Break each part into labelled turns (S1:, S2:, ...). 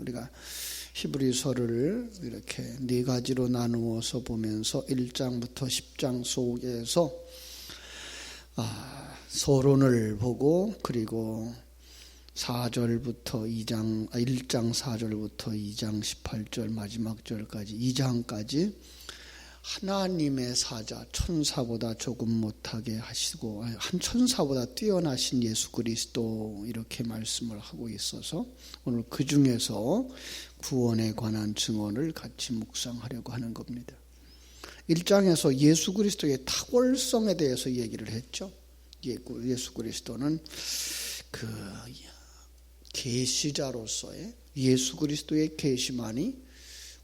S1: 우리가 히브리서를 이렇게 네 가지로 나누어서 보면서 1장부터 10장 속에서 서론을 보고, 그리고 1장 4절부터 2장 18절 마지막 절까지 2장까지 하나님의 사자, 천사보다 조금 못하게 하시고 한 천사보다 뛰어나신 예수 그리스도, 이렇게 말씀을 하고 있어서 오늘 그 중에서 구원에 관한 증언을 같이 묵상하려고 하는 겁니다. 1장에서 예수 그리스도의 탁월성에 대해서 얘기를 했죠. 예수 그리스도는 그 계시자로서의 예수 그리스도의 계시만이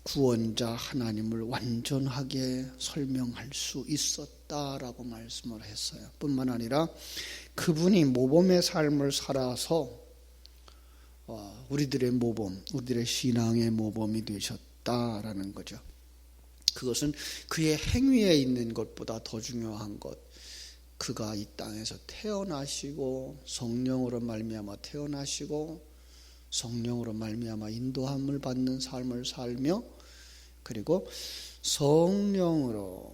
S1: 구원자 하나님을 완전하게 설명할 수 있었다라고 말씀을 했어요. 뿐만 아니라 그분이 모범의 삶을 살아서 우리들의 모범, 우리들의 신앙의 모범이 되셨다라는 거죠. 그것은 그의 행위에 있는 것보다 더 중요한 것, 그가 이 땅에서 태어나시고 성령으로 말미암아 태어나시고 성령으로 말미암아 인도함을 받는 삶을 살며, 그리고 성령으로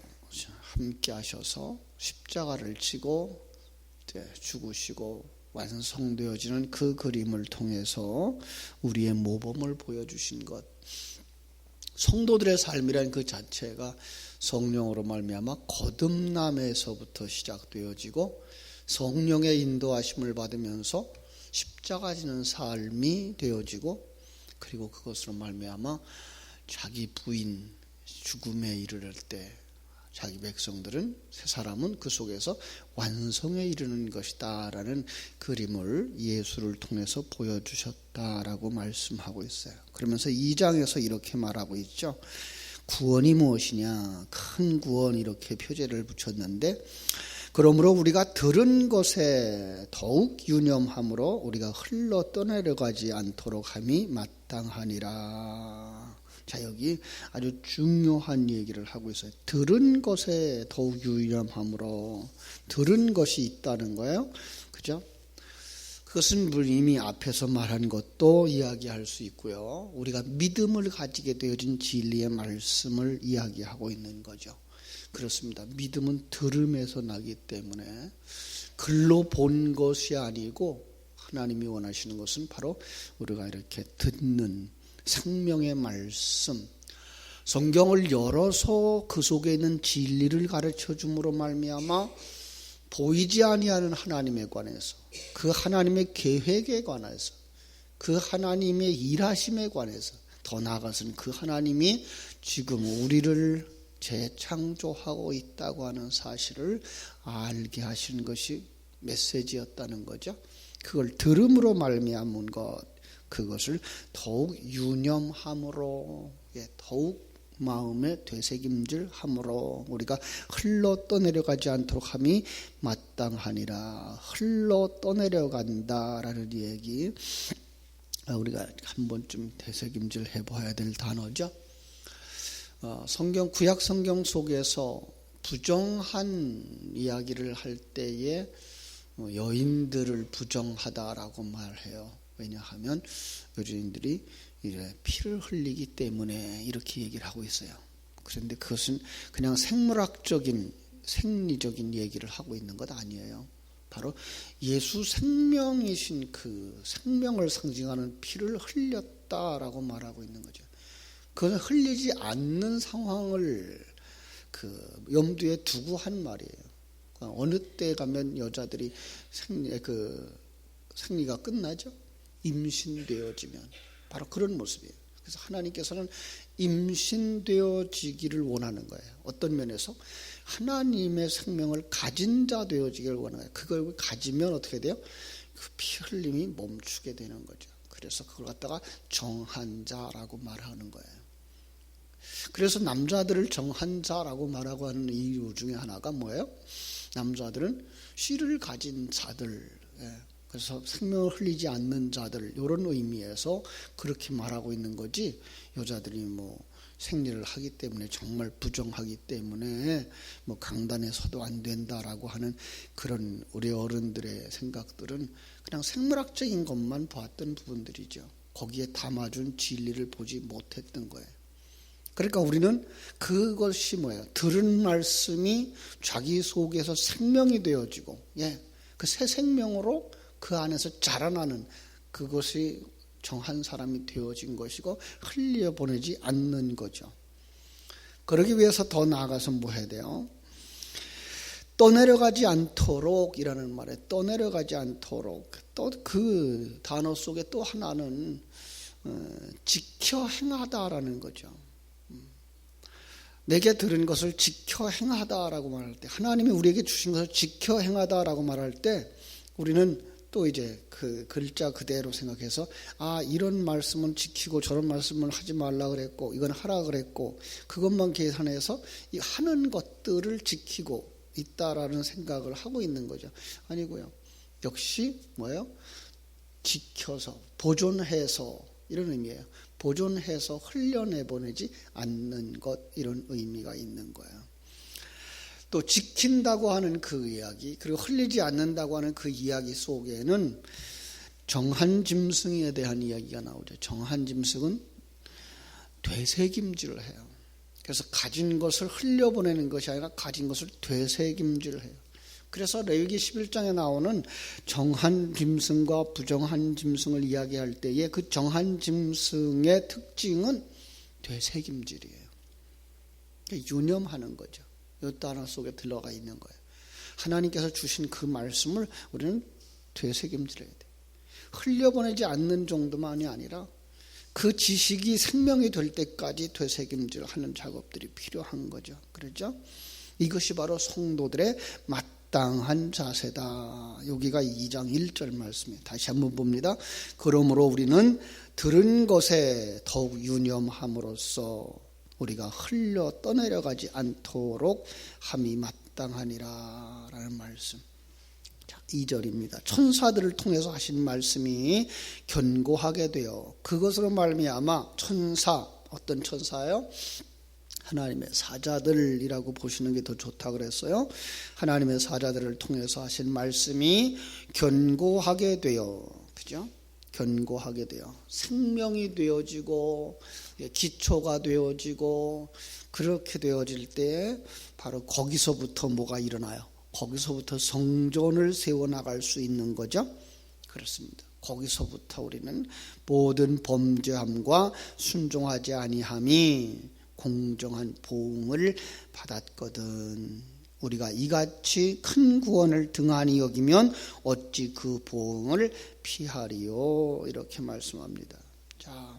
S1: 함께 하셔서 십자가를 지고 죽으시고 완성되어지는 그 그림을 통해서 우리의 모범을 보여주신 것. 성도들의 삶이란 그 자체가 성령으로 말미암아 거듭남에서부터 시작되어지고 성령의 인도하심을 받으면서 십자가 지는 삶이 되어지고, 그리고 그것으로 말미암아 자기 부인 죽음에 이르를 때 자기 백성들은, 새 사람은 그 속에서 완성에 이르는 것이다 라는 그림을 예수를 통해서 보여주셨다라고 말씀하고 있어요. 그러면서 2장에서 이렇게 말하고 있죠. 구원이 무엇이냐, 큰 구원, 이렇게 표제를 붙였는데, 그러므로 우리가 들은 것에 더욱 유념함으로 우리가 흘러 떠내려가지 않도록 함이 마땅하니라. 자, 여기 아주 중요한 얘기를 하고 있어요. 들은 것에 더욱 유념함으로, 들은 것이 있다는 거예요. 그죠? 그것은 이미 앞에서 말한 것도 이야기할 수 있고요. 우리가 믿음을 가지게 되어진 진리의 말씀을 이야기하고 있는 거죠. 그렇습니다. 믿음은 들음에서 나기 때문에 글로 본 것이 아니고, 하나님이 원하시는 것은 바로 우리가 이렇게 듣는 생명의 말씀, 성경을 열어서 그 속에 있는 진리를 가르쳐 줌으로 말미암아 보이지 아니하는 하나님에 관해서, 그 하나님의 계획에 관해서, 그 하나님의 일하심에 관해서, 더 나아가서는 그 하나님이 지금 우리를 재창조하고 있다고 하는 사실을 알게 하시는 것이 메시지였다는 거죠. 그걸 들음으로 말미암은 것, 그것을 더욱 유념함으로, 더욱 마음에 되새김질함으로 우리가 흘러 떠내려가지 않도록 함이 마땅하니라. 흘러 떠내려간다라는 얘기, 우리가 한 번쯤 되새김질 해봐야 될 단어죠. 성경, 구약 성경 속에서 부정한 이야기를 할 때에 여인들을 부정하다라고 말해요. 왜냐하면 여인들이 이제 피를 흘리기 때문에 이렇게 얘기를 하고 있어요. 그런데 그것은 그냥 생물학적인, 생리적인 얘기를 하고 있는 것 아니에요. 바로 예수 생명이신 그 생명을 상징하는 피를 흘렸다라고 말하고 있는 거죠. 그것은 흘리지 않는 상황을 염두에 두고 한 말이에요. 어느 때 가면 여자들이 생리가 끝나죠? 임신되어지면 바로 그런 모습이에요. 그래서 하나님께서는 임신되어지기를 원하는 거예요. 어떤 면에서 하나님의 생명을 가진 자 되어지기를 원하는 거예요. 그걸 가지면 어떻게 돼요? 그 피 흘림이 멈추게 되는 거죠. 그래서 그걸 갖다가 정한 자라고 말하는 거예요. 그래서 남자들을 정한 자라고 말하고 하는 이유 중에 하나가 뭐예요? 남자들은 씨를 가진 자들, 그래서 생명을 흘리지 않는 자들, 이런 의미에서 그렇게 말하고 있는 거지, 여자들이 생리를 하기 때문에 정말 부정하기 때문에 강단에 서도 안 된다라고 하는 그런 우리 어른들의 생각들은 그냥 생물학적인 것만 보았던 부분들이죠. 거기에 담아준 진리를 보지 못했던 거예요. 그러니까 우리는 그것이 뭐예요? 들은 말씀이 자기 속에서 생명이 되어지고, 그 새 생명으로 그 안에서 자라나는 그것이 정한 사람이 되어진 것이고 흘려보내지 않는 거죠. 그러기 위해서 더 나아가서 뭐 해야 돼요? 떠내려가지 않도록 이라는 말에 떠내려가지 않도록, 또 그 단어 속에 또 하나는 지켜 행하다라는 거죠. 내게 들은 것을 지켜 행하다라고 말할 때, 하나님이 우리에게 주신 것을 지켜 행하다라고 말할 때 우리는 또 이제 그 글자 그대로 생각해서 이런 말씀은 지키고 저런 말씀은 하지 말라 그랬고 이건 하라 그랬고 그것만 계산해서 이 하는 것들을 지키고 있다라는 생각을 하고 있는 거죠. 아니고요. 역시 뭐예요? 지켜서 보존해서 이런 의미예요. 보존해서 흘려내보내지 않는 것, 이런 의미가 있는 거예요. 또 지킨다고 하는 그 이야기, 그리고 흘리지 않는다고 하는 그 이야기 속에는 정한 짐승에 대한 이야기가 나오죠. 정한 짐승은 되새김질을 해요. 그래서 가진 것을 흘려보내는 것이 아니라 가진 것을 되새김질을 해요. 그래서 레위기 11장에 나오는 정한 짐승과 부정한 짐승을 이야기할 때에 그 정한 짐승의 특징은 되새김질이에요. 유념하는 거죠. 이 단어 속에 들어가 있는 거예요. 하나님께서 주신 그 말씀을 우리는 되새김질해야 돼요. 흘려보내지 않는 정도만이 아니라 그 지식이 생명이 될 때까지 되새김질하는 작업들이 필요한 거죠. 그렇죠? 이것이 바로 성도들의 마땅한 자세다. 여기가 2장 1절 말씀이에요. 다시 한번 봅니다. 그러므로 우리는 들은 것에 더욱 유념함으로써 우리가 흘려 떠내려가지 않도록 함이 마땅하니라 라는 말씀. 2절입니다. 천사들을 통해서 하신 말씀이 견고하게 되어 그것으로 말미암아 천사, 어떤 천사요? 하나님의 사자들이라고 보시는 게 더 좋다 그랬어요. 하나님의 사자들을 통해서 하신 말씀이 견고하게 되어, 그죠? 견고하게 되어 생명이 되어지고 기초가 되어지고 그렇게 되어질 때 바로 거기서부터 뭐가 일어나요? 거기서부터 성전을 세워나갈 수 있는 거죠. 그렇습니다. 거기서부터 우리는 모든 범죄함과 순종하지 아니함이 공정한 보응을 받았거든. 우리가 이같이 큰 구원을 등한히 여기면 어찌 그 보응을 피하리요. 이렇게 말씀합니다. 자,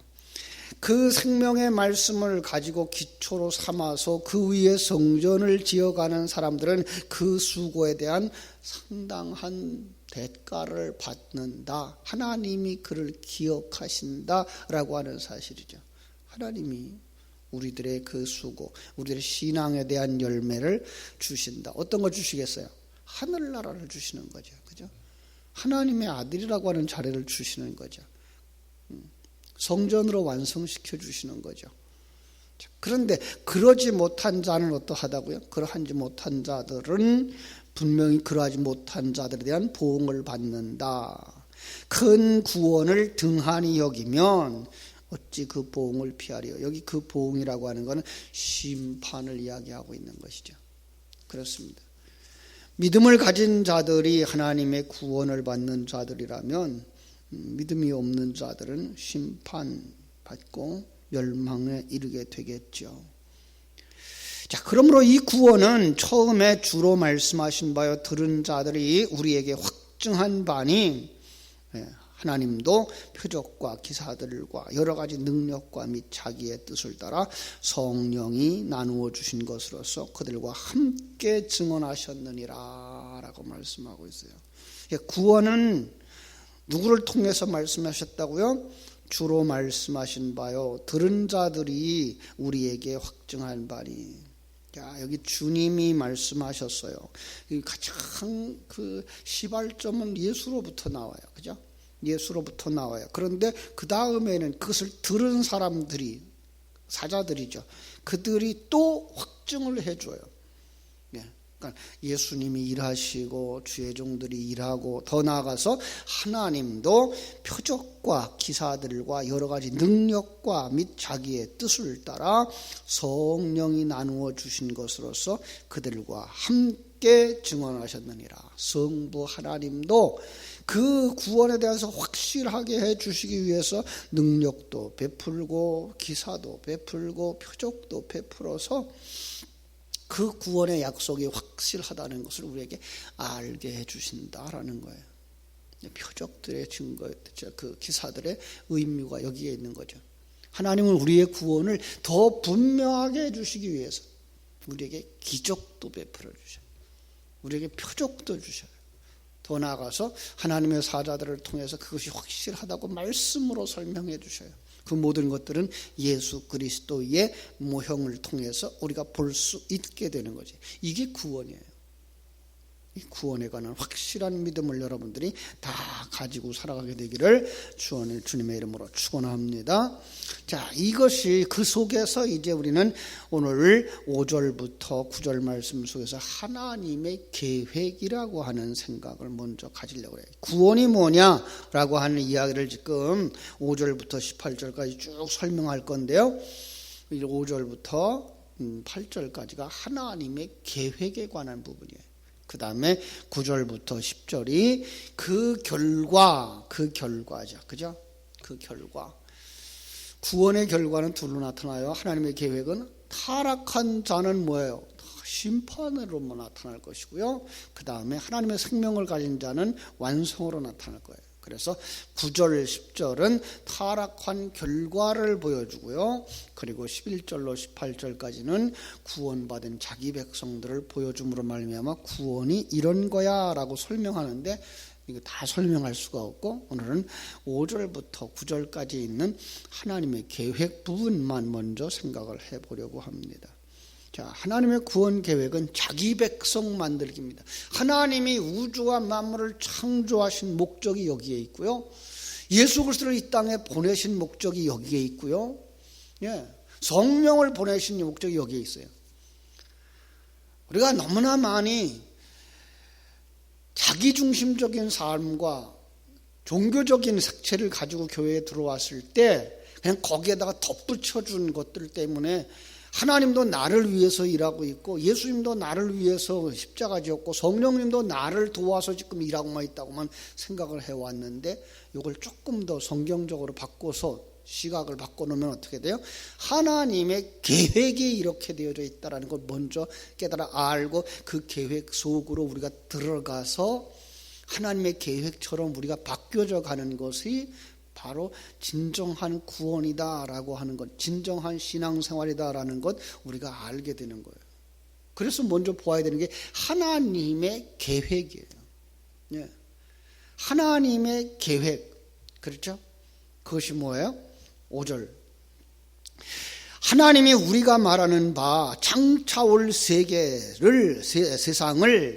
S1: 그 생명의 말씀을 가지고 기초로 삼아서 그 위에 성전을 지어가는 사람들은 그 수고에 대한 상당한 대가를 받는다. 하나님이 그를 기억하신다라고 하는 사실이죠. 하나님이 우리들의 그 수고, 우리들의 신앙에 대한 열매를 주신다. 어떤 걸 주시겠어요? 하늘나라를 주시는 거죠. 그죠? 하나님의 아들이라고 하는 자리를 주시는 거죠. 성전으로 완성시켜 주시는 거죠. 그런데 그러지 못한 자는 어떠하다고요? 그러하지 못한 자들은 분명히 그러하지 못한 자들에 대한 보응을 받는다. 큰 구원을 등한히 여기면 어찌 그 보응을 피하리요. 여기 그 보응이라고 하는 것은 심판을 이야기하고 있는 것이죠. 그렇습니다. 믿음을 가진 자들이 하나님의 구원을 받는 자들이라면 믿음이 없는 자들은 심판받고 멸망에 이르게 되겠죠. 자, 그러므로 이 구원은 처음에 주로 말씀하신 바요 들은 자들이 우리에게 확증한 바니 하나님도 표적과 기사들과 여러 가지 능력과 및 자기의 뜻을 따라 성령이 나누어 주신 것으로서 그들과 함께 증언하셨느니라 라고 말씀하고 있어요. 구원은 누구를 통해서 말씀하셨다고요? 주로 말씀하신 바요 들은 자들이 우리에게 확증한 바니. 자, 여기 주님이 말씀하셨어요. 가장 그 시발점은 예수로부터 나와요. 그죠? 예수로부터 나와요. 그런데 그 다음에는 그것을 들은 사람들이, 사자들이죠. 그들이 또 확증을 해줘요. 그러니까 예수님이 일하시고 주의 종들이 일하고 더 나아가서 하나님도 표적과 기사들과 여러 가지 능력과 및 자기의 뜻을 따라 성령이 나누어 주신 것으로서 그들과 함께 증언하셨느니라. 성부 하나님도 그 구원에 대해서 확실하게 해주시기 위해서 능력도 베풀고 기사도 베풀고 표적도 베풀어서 그 구원의 약속이 확실하다는 것을 우리에게 알게 해주신다라는 거예요. 표적들의 증거, 그 기사들의 의미가 여기에 있는 거죠. 하나님은 우리의 구원을 더 분명하게 해주시기 위해서 우리에게 기적도 베풀어 주셔요. 우리에게 표적도 주셔요. 더 나아가서 하나님의 사자들을 통해서 그것이 확실하다고 말씀으로 설명해 주셔요. 그 모든 것들은 예수 그리스도의 모형을 통해서 우리가 볼 수 있게 되는 거지. 이게 구원이에요. 이 구원에 관한 확실한 믿음을 여러분들이 다 가지고 살아가게 되기를 주님의 이름으로 축원합니다. 자, 이것이 그 속에서 이제 우리는 오늘 5절부터 9절 말씀 속에서 하나님의 계획이라고 하는 생각을 먼저 가지려고 해요. 구원이 뭐냐라고 하는 이야기를 지금 5절부터 18절까지 쭉 설명할 건데요. 5절부터 8절까지가 하나님의 계획에 관한 부분이에요. 그 다음에 9절부터 10절이 그 결과죠. 그죠? 그 결과. 구원의 결과는 둘로 나타나요. 하나님의 계획은 타락한 자는 뭐예요? 심판으로 나타날 것이고요. 그 다음에 하나님의 생명을 가진 자는 완성으로 나타날 거예요. 그래서 9절, 10절은 타락한 결과를 보여주고요. 그리고 11절로 18절까지는 구원받은 자기 백성들을 보여줌으로 말미암아 구원이 이런 거야 라고 설명하는데 이거 다 설명할 수가 없고 오늘은 5절부터 9절까지 있는 하나님의 계획 부분만 먼저 생각을 해보려고 합니다. 자, 하나님의 구원 계획은 자기 백성 만들기입니다. 하나님이 우주와 만물을 창조하신 목적이 여기에 있고요. 예수 그리스도를 이 땅에 보내신 목적이 여기에 있고요. 예, 성령을 보내신 목적이 여기에 있어요. 우리가 너무나 많이 자기중심적인 삶과 종교적인 색채를 가지고 교회에 들어왔을 때 그냥 거기에다가 덧붙여준 것들 때문에 하나님도 나를 위해서 일하고 있고 예수님도 나를 위해서 십자가 지었고 성령님도 나를 도와서 지금 일하고만 있다고만 생각을 해왔는데 이걸 조금 더 성경적으로 바꿔서 시각을 바꿔놓으면 어떻게 돼요? 하나님의 계획이 이렇게 되어져 있다는 걸 먼저 깨달아 알고 그 계획 속으로 우리가 들어가서 하나님의 계획처럼 우리가 바뀌어져 가는 것이 바로 진정한 구원이다라고 하는 것, 진정한 신앙생활이다라는 것 우리가 알게 되는 거예요. 그래서 먼저 보아야 되는 게 하나님의 계획이에요. 예. 하나님의 계획, 그렇죠? 그것이 뭐예요? 5절. 하나님이 우리가 말하는 바 장차올 세상을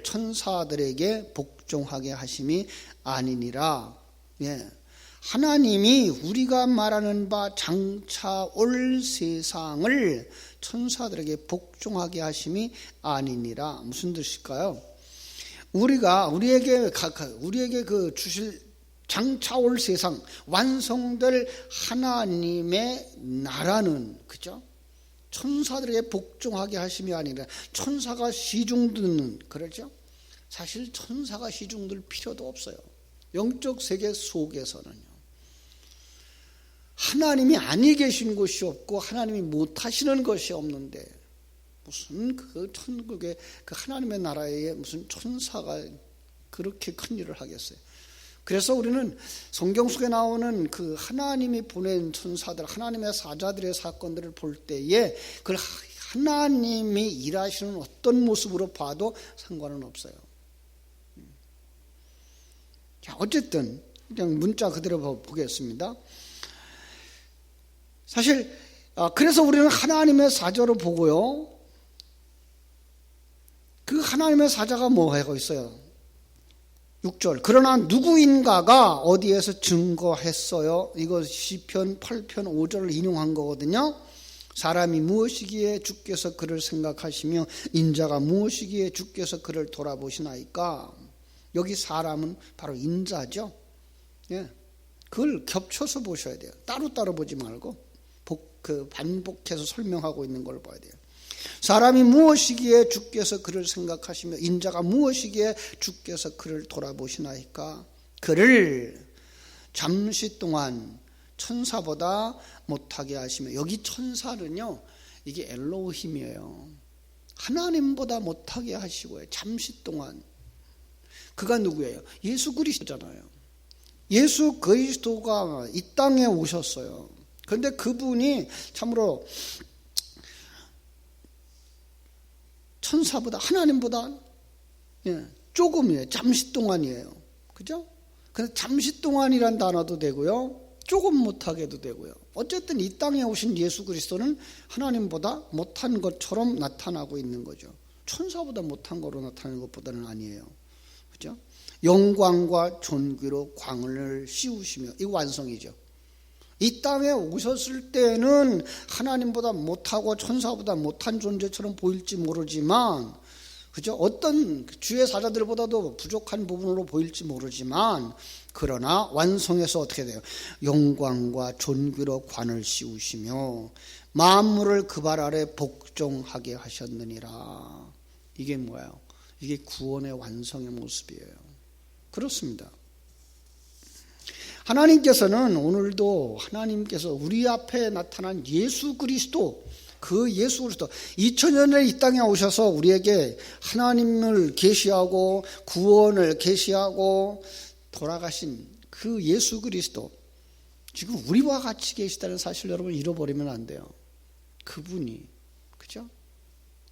S1: 천사들에게 복종하게 하심이 아니니라. 예. 하나님이 우리가 말하는 바 장차 올 세상을 천사들에게 복종하게 하심이 아니니라. 무슨 뜻일까요? 우리에게 그 주실 장차 올 세상 완성될 하나님의 나라는 그죠? 천사들에게 복종하게 하심이 아니라 천사가 시중 듣는, 그렇죠? 사실 천사가 시중 들 필요도 없어요. 영적 세계 속에서는요. 하나님이 아니 계신 곳이 없고 하나님이 못하시는 것이 없는데 무슨 그 천국의 그 하나님의 나라에 무슨 천사가 그렇게 큰 일을 하겠어요. 그래서 우리는 성경 속에 나오는 그 하나님이 보낸 천사들, 하나님의 사자들의 사건들을 볼 때에 그 하나님이 일하시는 어떤 모습으로 봐도 상관은 없어요. 자, 어쨌든 그냥 문자 그대로 보겠습니다. 사실 그래서 우리는 하나님의 사자로 보고요. 그 하나님의 사자가 뭐 하고 있어요? 6절. 그러나 누구인가가 어디에서 증거했어요? 이거 시편 8편 5절을 인용한 거거든요. 사람이 무엇이기에 주께서 그를 생각하시며 인자가 무엇이기에 주께서 그를 돌아보시나이까. 여기 사람은 바로 인자죠. 예, 그걸 겹쳐서 보셔야 돼요. 따로따로 보지 말고 반복해서 설명하고 있는 걸 봐야 돼요. 사람이 무엇이기에 주께서 그를 생각하시며 인자가 무엇이기에 주께서 그를 돌아보시나이까. 그를 잠시 동안 천사보다 못하게 하시며, 여기 천사는요, 이게 엘로힘이에요. 하나님보다 못하게 하시고요, 잠시 동안. 그가 누구예요? 예수 그리스도잖아요. 예수 그리스도가 이 땅에 오셨어요. 그런데 그분이 참으로 천사보다, 하나님보다 조금이에요. 잠시 동안이에요. 그죠? 근데 잠시 동안이란 단어도 되고요, 조금 못하게도 되고요. 어쨌든 이 땅에 오신 예수 그리스도는 하나님보다 못한 것처럼 나타나고 있는 거죠. 천사보다 못한 거로 나타나는 것보다는 아니에요. 그죠? 영광과 존귀로 광을 씌우시며, 이거 완성이죠. 이 땅에 오셨을 때는 하나님보다 못하고 천사보다 못한 존재처럼 보일지 모르지만, 그죠? 어떤 주의 사자들보다도 부족한 부분으로 보일지 모르지만, 그러나 완성해서 어떻게 돼요? 영광과 존귀로 관을 씌우시며 만물을 그 발 아래 복종하게 하셨느니라. 이게 뭐예요? 이게 구원의 완성의 모습이에요. 그렇습니다. 하나님께서는 오늘도 하나님께서 우리 앞에 나타난 예수 그리스도, 그 예수 그리스도 2000년에 이 땅에 오셔서 우리에게 하나님을 계시하고 구원을 계시하고 돌아가신 그 예수 그리스도, 지금 우리와 같이 계시다는 사실 여러분 잃어버리면 안 돼요. 그분이, 그죠?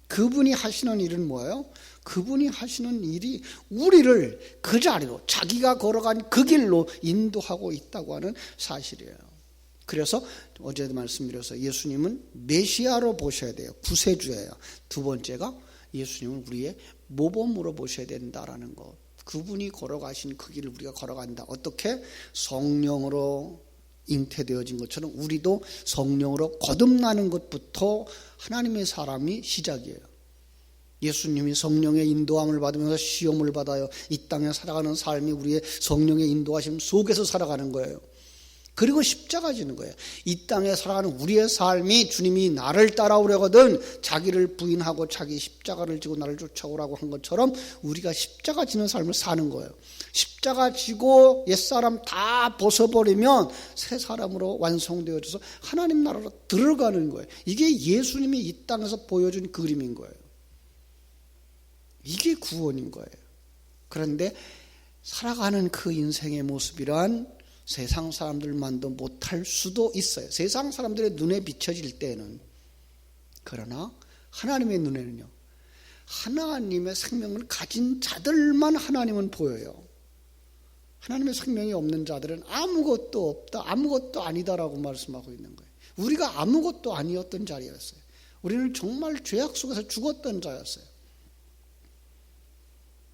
S1: 그분이 하시는 일은 뭐예요? 그분이 하시는 일이 우리를 그 자리로, 자기가 걸어간 그 길로 인도하고 있다고 하는 사실이에요. 그래서 어제도 말씀드려서 예수님은 메시아로 보셔야 돼요. 구세주예요. 두 번째가 예수님은 우리의 모범으로 보셔야 된다라는 것. 그분이 걸어가신 그 길을 우리가 걸어간다. 어떻게? 성령으로 잉태되어진 것처럼 우리도 성령으로 거듭나는 것부터 하나님의 사람이 시작이에요. 예수님이 성령의 인도함을 받으면서 시험을 받아요. 이 땅에 살아가는 삶이 우리의 성령의 인도하심 속에서 살아가는 거예요. 그리고 십자가 지는 거예요. 이 땅에 살아가는 우리의 삶이 주님이 나를 따라오려거든 자기를 부인하고 자기 십자가를 지고 나를 쫓아오라고 한 것처럼 우리가 십자가 지는 삶을 사는 거예요. 십자가 지고 옛사람 다 벗어버리면 새 사람으로 완성되어져서 하나님 나라로 들어가는 거예요. 이게 예수님이 이 땅에서 보여준 그림인 거예요. 이게 구원인 거예요. 그런데 살아가는 그 인생의 모습이란 세상 사람들만도 못할 수도 있어요. 세상 사람들의 눈에 비춰질 때는. 그러나 하나님의 눈에는요, 하나님의 생명을 가진 자들만 하나님은 보여요. 하나님의 생명이 없는 자들은 아무것도 없다, 아무것도 아니다라고 말씀하고 있는 거예요. 우리가 아무것도 아니었던 자리였어요. 우리는 정말 죄악 속에서 죽었던 자였어요.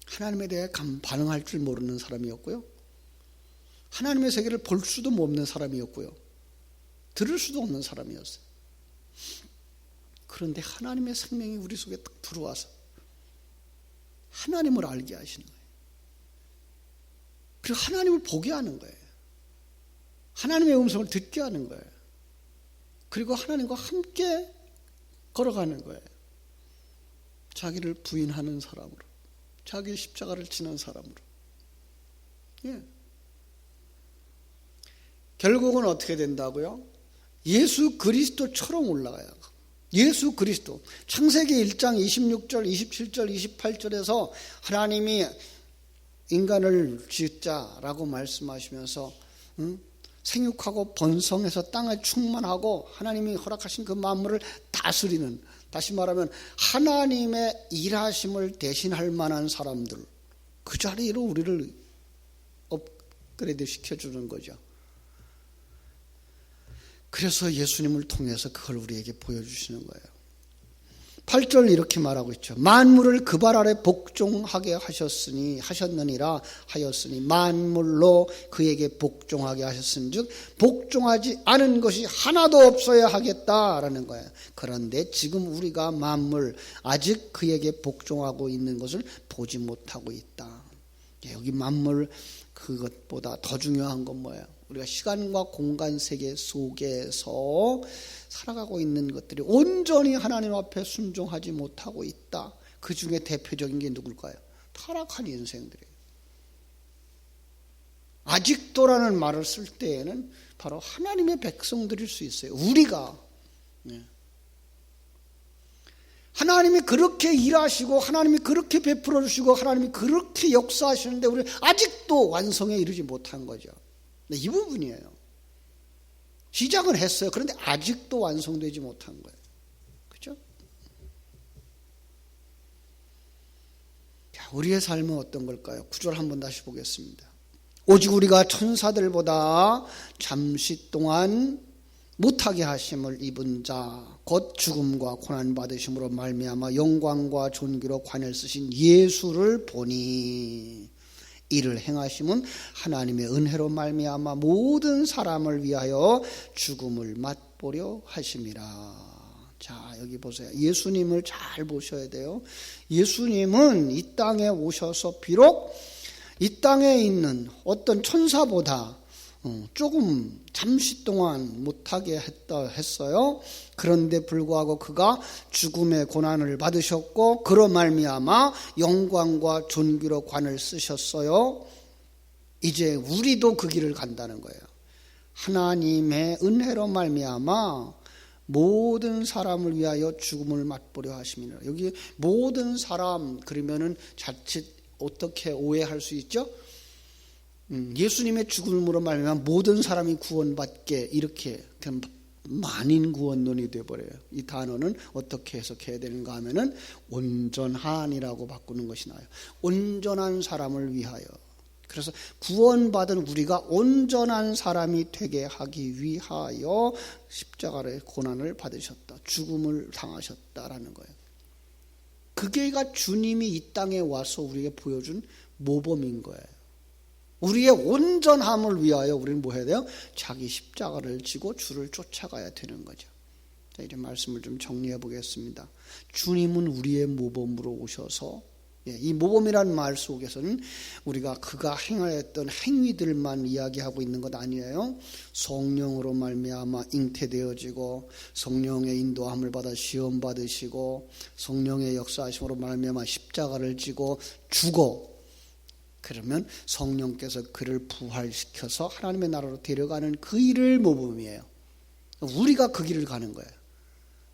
S1: 하나님에 대해 반응할 줄 모르는 사람이었고요, 하나님의 세계를 볼 수도 없는 사람이었고요, 들을 수도 없는 사람이었어요. 그런데 하나님의 생명이 우리 속에 딱 들어와서 하나님을 알게 하시는 거예요. 그리고 하나님을 보게 하는 거예요. 하나님의 음성을 듣게 하는 거예요. 그리고 하나님과 함께 걸어가는 거예요. 자기를 부인하는 사람으로, 자기 십자가를 지는 사람으로. 예. 결국은 어떻게 된다고요? 예수 그리스도처럼 올라가요. 예수 그리스도. 창세기 1장 26절, 27절, 28절에서 하나님이 인간을 짓자라고 말씀하시면서 생육하고 번성해서 땅을 충만하고 하나님이 허락하신 그 만물을 다스리는, 다시 말하면 하나님의 일하심을 대신할 만한 사람들, 그 자리로 우리를 업그레이드 시켜주는 거죠. 그래서 예수님을 통해서 그걸 우리에게 보여주시는 거예요. 8절 이렇게 말하고 있죠. 만물을 그 발 아래 복종하게 하였으니 만물로 그에게 복종하게 하셨은즉 복종하지 않은 것이 하나도 없어야 하겠다라는 거예요. 그런데 지금 우리가 만물 아직 그에게 복종하고 있는 것을 보지 못하고 있다. 여기 만물 그것보다 더 중요한 건 뭐예요? 우리가 시간과 공간 세계 속에서 살아가고 있는 것들이 온전히 하나님 앞에 순종하지 못하고 있다. 그 중에 대표적인 게 누굴까요? 타락한 인생들이에요. 아직도라는 말을 쓸 때에는 바로 하나님의 백성들일 수 있어요. 우리가 하나님이 그렇게 일하시고 하나님이 그렇게 베풀어 주시고 하나님이 그렇게 역사하시는데 우리 아직도 완성에 이르지 못한 거죠. 이 부분이에요. 시작은 했어요. 그런데 아직도 완성되지 못한 거예요. 그렇죠? 자, 우리의 삶은 어떤 걸까요? 9절 한번 다시 보겠습니다. 오직 우리가 천사들보다 잠시 동안 못하게 하심을 입은 자 곧 죽음과 고난 받으심으로 말미암아 영광과 존귀로 관을 쓰신 예수를 보니 이를 행하심은 하나님의 은혜로 말미암아 모든 사람을 위하여 죽음을 맛보려 하심이라. 자, 여기 보세요. 예수님을 잘 보셔야 돼요. 예수님은 이 땅에 오셔서 비록 이 땅에 있는 어떤 천사보다 조금 잠시 동안 못하게 했어요. 그런데 불구하고 그가 죽음의 고난을 받으셨고 그로 말미암아 영광과 존귀로 관을 쓰셨어요. 이제 우리도 그 길을 간다는 거예요. 하나님의 은혜로 말미암아 모든 사람을 위하여 죽음을 맛보려 하심이라. 여기 모든 사람 그러면은 자칫 어떻게 오해할 수 있죠? 예수님의 죽음으로 말미암아 모든 사람이 구원받게 이렇게 만인 구원론이 되어버려요. 이 단어는 어떻게 해석해야 되는가 하면은 온전한이라고 바꾸는 것이 나아요. 온전한 사람을 위하여. 그래서 구원받은 우리가 온전한 사람이 되게 하기 위하여 십자가의 고난을 받으셨다. 죽음을 당하셨다라는 거예요. 그게가 주님이 이 땅에 와서 우리에게 보여준 모범인 거예요. 우리의 온전함을 위하여 우리는 뭐 해야 돼요? 자기 십자가를 지고 주를 쫓아가야 되는 거죠. 자, 이제 말씀을 좀 정리해 보겠습니다. 주님은 우리의 모범으로 오셔서 이 모범이라는 말 속에서는 우리가 그가 행하였던 행위들만 이야기하고 있는 것 아니에요. 성령으로 말미암아 잉태되어지고 성령의 인도함을 받아 시험 받으시고 성령의 역사하심으로 말미암아 십자가를 지고 죽어 그러면 성령께서 그를 부활시켜서 하나님의 나라로 데려가는 그 일을 모범이에요. 우리가 그 길을 가는 거예요.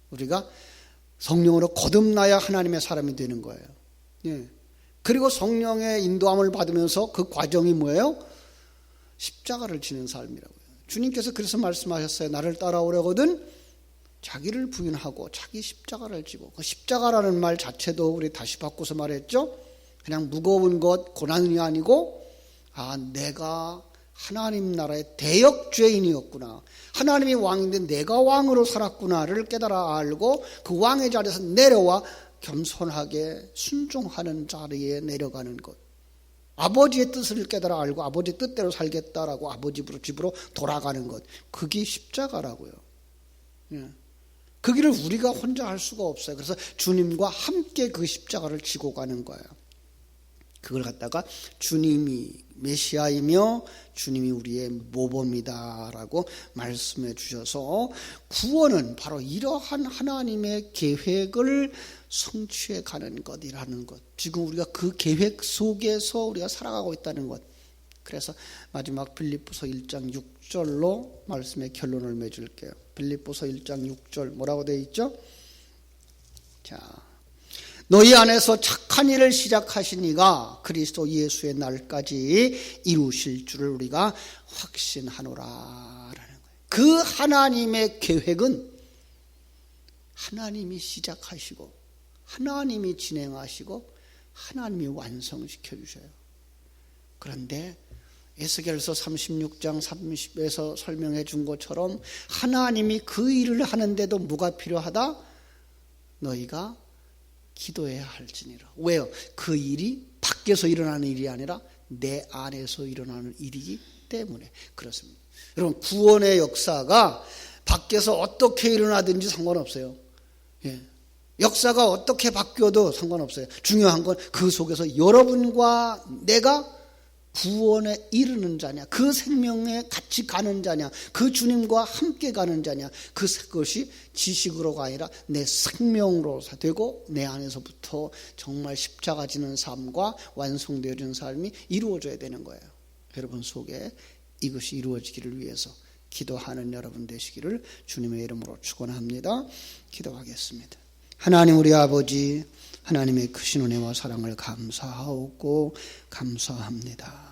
S1: 우리가 성령으로 거듭나야 하나님의 사람이 되는 거예요. 예. 그리고 성령의 인도함을 받으면서 그 과정이 뭐예요? 십자가를 지는 삶이라고요. 주님께서 그래서 말씀하셨어요. 나를 따라오려거든 자기를 부인하고 자기 십자가를 지고. 그 십자가라는 말 자체도 우리 다시 바꿔서 말했죠. 그냥 무거운 것, 고난이 아니고 내가 하나님 나라의 대역죄인이었구나. 하나님이 왕인데 내가 왕으로 살았구나를 깨달아 알고 그 왕의 자리에서 내려와 겸손하게 순종하는 자리에 내려가는 것. 아버지의 뜻을 깨달아 알고 아버지 뜻대로 살겠다라고 아버지 집으로 돌아가는 것. 그게 십자가라고요. 그 길을 우리가 혼자 할 수가 없어요. 그래서 주님과 함께 그 십자가를 지고 가는 거예요. 그걸 갖다가 주님이 메시아이며 주님이 우리의 모범이다라고 말씀해 주셔서 구원은 바로 이러한 하나님의 계획을 성취해 가는 것이라는 것. 지금 우리가 그 계획 속에서 우리가 살아가고 있다는 것. 그래서 마지막 빌립보서 1장 6절로 말씀의 결론을 맺을게요. 빌립보서 1장 6절 뭐라고 되어 있죠? 자, 너희 안에서 착한 일을 시작하신 이가 그리스도 예수의 날까지 이루실 줄을 우리가 확신하노라라는 거예요. 그 하나님의 계획은 하나님이 시작하시고 하나님이 진행하시고 하나님이 완성시켜 주셔요. 그런데 에스겔서 36장 30에서 설명해 준 것처럼 하나님이 그 일을 하는데도 뭐가 필요하다? 너희가 기도해야 할지니라. 왜요? 그 일이 밖에서 일어나는 일이 아니라 내 안에서 일어나는 일이기 때문에 그렇습니다. 여러분, 구원의 역사가 밖에서 어떻게 일어나든지 상관없어요. 예. 역사가 어떻게 바뀌어도 상관없어요. 중요한 건 그 속에서 여러분과 내가 구원에 이르는 자냐, 그 생명에 같이 가는 자냐, 그 주님과 함께 가는 자냐, 그것이 지식으로가 아니라 내 생명으로 되고 내 안에서부터 정말 십자가 지는 삶과 완성되어지는 삶이 이루어져야 되는 거예요. 여러분 속에 이것이 이루어지기를 위해서 기도하는 여러분 되시기를 주님의 이름으로 축원합니다. 기도하겠습니다. 하나님 우리 아버지, 하나님의 크신 은혜와 사랑을 감사하고 감사합니다.